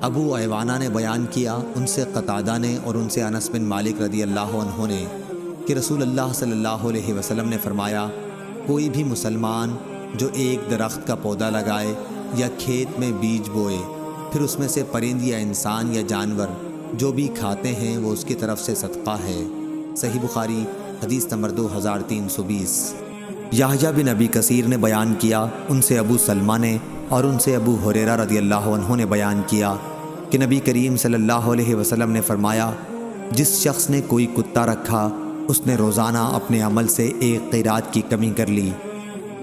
ابو ایوانہ نے بیان کیا، ان سے قتادہ نے اور ان سے انس بن مالک رضی اللہ عنہ نے کہ رسول اللہ صلی اللہ علیہ وسلم نے فرمایا، کوئی بھی مسلمان جو ایک درخت کا پودا لگائے یا کھیت میں بیج بوئے، پھر اس میں سے پرند یا انسان یا جانور جو بھی کھاتے ہیں وہ اس کی طرف سے صدقہ ہے۔ صحیح بخاری حدیث نمبر 2320۔ یحییٰ بن ابی کثیر نے بیان کیا، ان سے ابو سلمہ نے اور ان سے ابو ہریرہ رضی اللہ عنہ نے بیان کیا کہ نبی کریم صلی اللہ علیہ وسلم نے فرمایا، جس شخص نے کوئی کتا رکھا اس نے روزانہ اپنے عمل سے ایک قیرات کی کمی کر لی،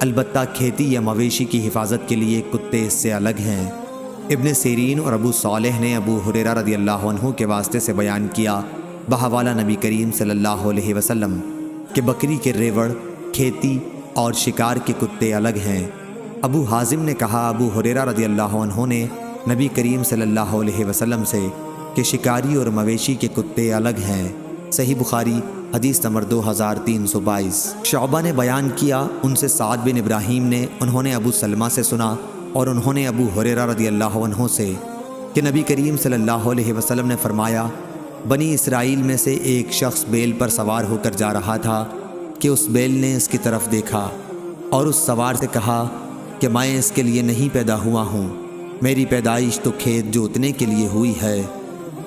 البتہ کھیتی یا مویشی کی حفاظت کے لیے کتے اس سے الگ ہیں۔ ابن سیرین اور ابو صالح نے ابو ہریرہ رضی اللہ عنہ کے واسطے سے بیان کیا بحوالہ نبی کریم صلی اللہ علیہ وسلم کہ بکری کے ریوڑ، کھیتی اور شکار کے کتے الگ ہیں۔ ابو حازم نے کہا، ابو ہریرہ رضی اللہ عنہ نے نبی کریم صلی اللہ علیہ وسلم سے کہ شکاری اور مویشی کے کتے الگ ہیں۔ صحیح بخاری حدیث نمبر 2322۔ شعبہ نے بیان کیا، ان سے سعد بن ابراہیم نے، انہوں نے ابو سلمہ سے سنا اور انہوں نے ابو ہریرہ رضی اللہ عنہ سے کہ نبی کریم صلی اللہ علیہ وسلم نے فرمایا، بنی اسرائیل میں سے ایک شخص بیل پر سوار ہو کر جا رہا تھا کہ اس بیل نے اس کی طرف دیکھا اور اس سوار سے کہا کہ میں اس کے لیے نہیں پیدا ہوا ہوں، میری پیدائش تو کھیت جوتنے کے لیے ہوئی ہے۔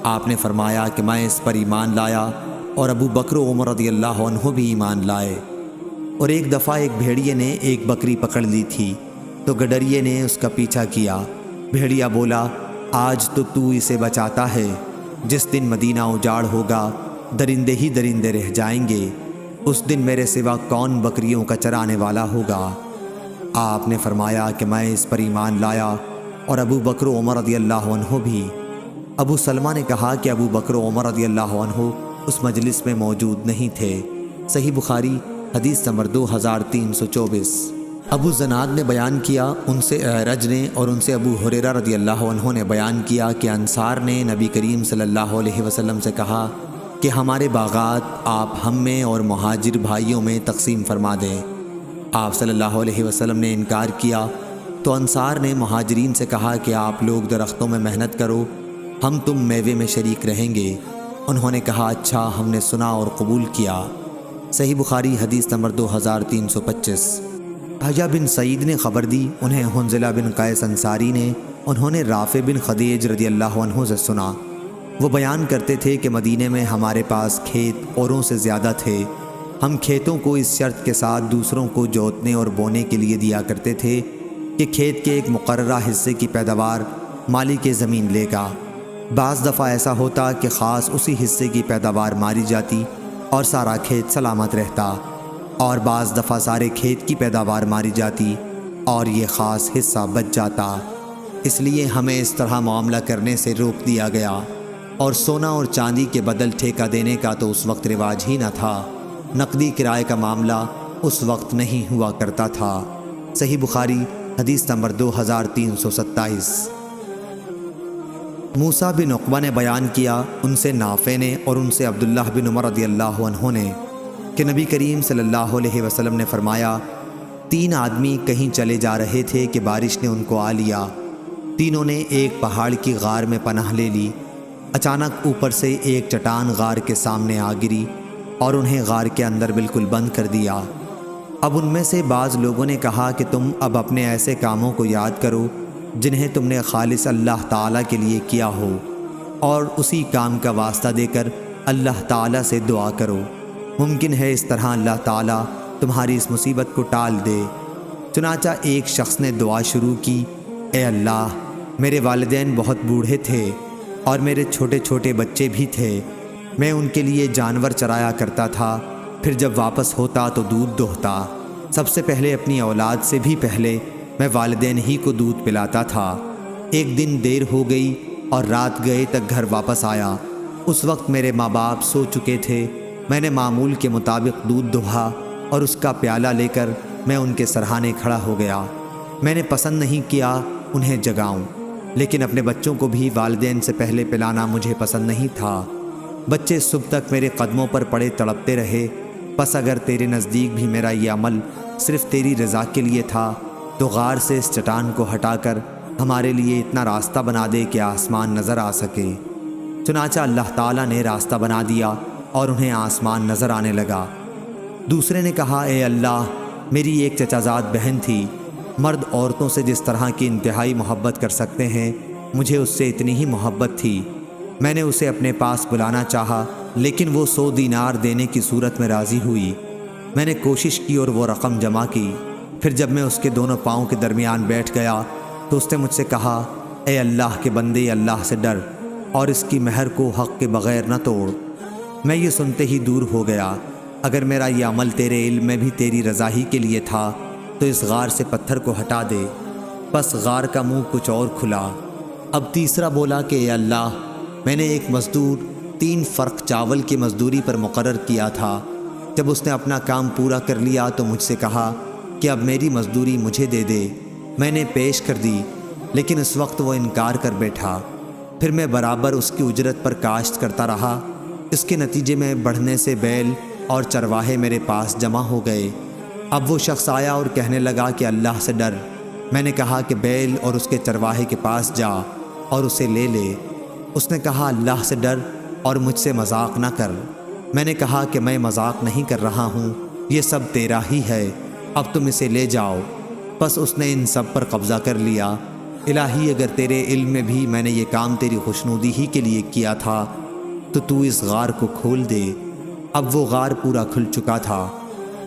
آپ نے فرمایا کہ میں اس پر ایمان لایا اور ابو بکر و عمر رضی اللہ عنہ بھی ایمان لائے۔ اور ایک دفعہ ایک بھیڑیے نے ایک بکری پکڑ لی تھی تو گڈریے نے اس کا پیچھا کیا۔ بھیڑیا بولا، آج تو اسے بچاتا ہے، جس دن مدینہ اجاڑ ہوگا درندے ہی درندے رہ جائیں گے، اس دن میرے سوا کون بکریوں کا چرانے والا ہوگا؟ آپ نے فرمایا کہ میں اس پر ایمان لایا اور ابو بکر و عمر رضی اللہ عنہ بھی۔ ابو سلمہ نے کہا کہ ابو بکر و عمر رضی اللہ عنہ اس مجلس میں موجود نہیں تھے۔ صحیح بخاری حدیث نمبر 2324۔ ابو زناد نے بیان کیا، ان سے اعرج نے اور ان سے ابو ہریرہ رضی اللہ عنہ نے بیان کیا کہ انصار نے نبی کریم صلی اللہ علیہ وسلم سے کہا کہ ہمارے باغات آپ ہم میں اور مہاجر بھائیوں میں تقسیم فرما دیں۔ آپ صلی اللہ علیہ وسلم نے انکار کیا تو انصار نے مہاجرین سے کہا کہ آپ لوگ درختوں میں محنت کرو، ہم تم میوے میں شریک رہیں گے۔ انہوں نے کہا، اچھا، ہم نے سنا اور قبول کیا۔ صحیح بخاری حدیث نمبر 2325۔ یحییٰ بن سعید نے خبر دی، انہیں حنظلہ بن قیس انصاری نے، انہوں نے رافع بن خدیج رضی اللہ عنہ سے سنا، وہ بیان کرتے تھے کہ مدینے میں ہمارے پاس کھیت اوروں سے زیادہ تھے، ہم کھیتوں کو اس شرط کے ساتھ دوسروں کو جوتنے اور بونے کے لیے دیا کرتے تھے کہ کھیت کے ایک مقررہ حصے کی پیداوار مالک زمین لے گا۔ بعض دفعہ ایسا ہوتا کہ خاص اسی حصے کی پیداوار ماری جاتی اور سارا کھیت سلامت رہتا، اور بعض دفعہ سارے کھیت کی پیداوار ماری جاتی اور یہ خاص حصہ بچ جاتا۔ اس لیے ہمیں اس طرح معاملہ کرنے سے روک دیا گیا، اور سونا اور چاندی کے بدل ٹھیکہ دینے کا تو اس وقت رواج ہی نہ تھا، نقدی کرائے کا معاملہ اس وقت نہیں ہوا کرتا تھا۔ صحیح بخاری حدیث نمبر 2327۔ موسیٰ بن عقبہ نے بیان کیا، ان سے نافع نے اور ان سے عبداللہ بن عمر رضی اللہ عنہ نے کہ نبی کریم صلی اللہ علیہ وسلم نے فرمایا، 3 آدمی کہیں چلے جا رہے تھے کہ بارش نے ان کو آ لیا، تینوں نے ایک پہاڑ کی غار میں پناہ لے لی۔ اچانک اوپر سے ایک چٹان غار کے سامنے آ گری اور انہیں غار کے اندر بالکل بند کر دیا۔ اب ان میں سے بعض لوگوں نے کہا کہ تم اب اپنے ایسے کاموں کو یاد کرو جنہیں تم نے خالص اللہ تعالیٰ کے لیے کیا ہو، اور اسی کام کا واسطہ دے کر اللہ تعالیٰ سے دعا کرو، ممکن ہے اس طرح اللہ تعالیٰ تمہاری اس مصیبت کو ٹال دے۔ چنانچہ ایک شخص نے دعا شروع کی، اے اللہ، میرے والدین بہت بوڑھے تھے اور میرے چھوٹے چھوٹے بچے بھی تھے، میں ان کے لیے جانور چرایا کرتا تھا، پھر جب واپس ہوتا تو دودھ دوہتا، سب سے پہلے اپنی اولاد سے بھی پہلے میں والدین ہی کو دودھ پلاتا تھا۔ ایک دن دیر ہو گئی اور رات گئے تک گھر واپس آیا، اس وقت میرے ماں باپ سو چکے تھے، میں نے معمول کے مطابق دودھ دوہا اور اس کا پیالہ لے کر میں ان کے سرہانے کھڑا ہو گیا۔ میں نے پسند نہیں کیا انہیں جگاؤں، لیکن اپنے بچوں کو بھی والدین سے پہلے پلانا مجھے پسند نہیں تھا۔ بچے صبح تک میرے قدموں پر پڑے تڑپتے رہے، پس اگر تیرے نزدیک بھی میرا یہ عمل صرف تیری رضا کے لیے تھا تو غار سے اس چٹان کو ہٹا کر ہمارے لیے اتنا راستہ بنا دے کہ آسمان نظر آ سکے۔ چنانچہ اللہ تعالیٰ نے راستہ بنا دیا اور انہیں آسمان نظر آنے لگا۔ دوسرے نے کہا، اے اللہ، میری ایک چچا زاد بہن تھی، مرد عورتوں سے جس طرح کی انتہائی محبت کر سکتے ہیں مجھے اس سے اتنی ہی محبت تھی۔ میں نے اسے اپنے پاس بلانا چاہا لیکن وہ 100 دینار دینے کی صورت میں راضی ہوئی۔ میں نے کوشش کی اور وہ رقم جمع کی۔ پھر جب میں اس کے دونوں پاؤں کے درمیان بیٹھ گیا تو اس نے مجھ سے کہا، اے اللہ کے بندے، اللہ سے ڈر اور اس کی مہر کو حق کے بغیر نہ توڑ۔ میں یہ سنتے ہی دور ہو گیا۔ اگر میرا یہ عمل تیرے علم میں بھی تیری رضا ہی کے لیے تھا تو اس غار سے پتھر کو ہٹا دے۔ پس غار کا منہ کچھ اور کھلا۔ اب تیسرا بولا کہ اے اللہ، میں نے ایک مزدور 3 فرق چاول کی مزدوری پر مقرر کیا تھا۔ جب اس نے اپنا کام پورا کر لیا تو مجھ سے کہا کہ اب میری مزدوری مجھے دے دے۔ میں نے پیش کر دی لیکن اس وقت وہ انکار کر بیٹھا۔ پھر میں برابر اس کی اجرت پر کاشت کرتا رہا۔ اس کے نتیجے میں بڑھنے سے بیل اور چرواہے میرے پاس جمع ہو گئے۔ اب وہ شخص آیا اور کہنے لگا کہ اللہ سے ڈر۔ میں نے کہا کہ بیل اور اس کے چرواہے کے پاس جا اور اسے لے لے۔ اس نے کہا، اللہ سے ڈر اور مجھ سے مذاق نہ کر۔ میں نے کہا کہ میں مذاق نہیں کر رہا ہوں، یہ سب تیرا ہی ہے، اب تم اسے لے جاؤ۔ بس اس نے ان سب پر قبضہ کر لیا۔ الہی، اگر تیرے علم میں بھی میں نے یہ کام تیری خوشنودی ہی کے لیے کیا تھا تو اس غار کو کھول دے۔ اب وہ غار پورا کھل چکا تھا۔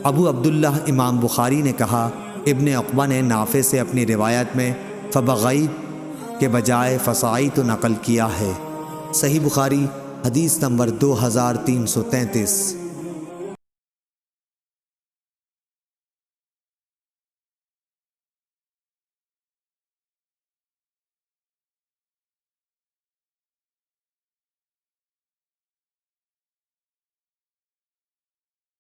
ابو عبداللہ امام بخاری نے کہا، ابن عقبہ نے نافع سے اپنی روایت میں فبغیت کے بجائے فصاعیت نقل کیا ہے۔ صحیح بخاری حدیث نمبر 2333۔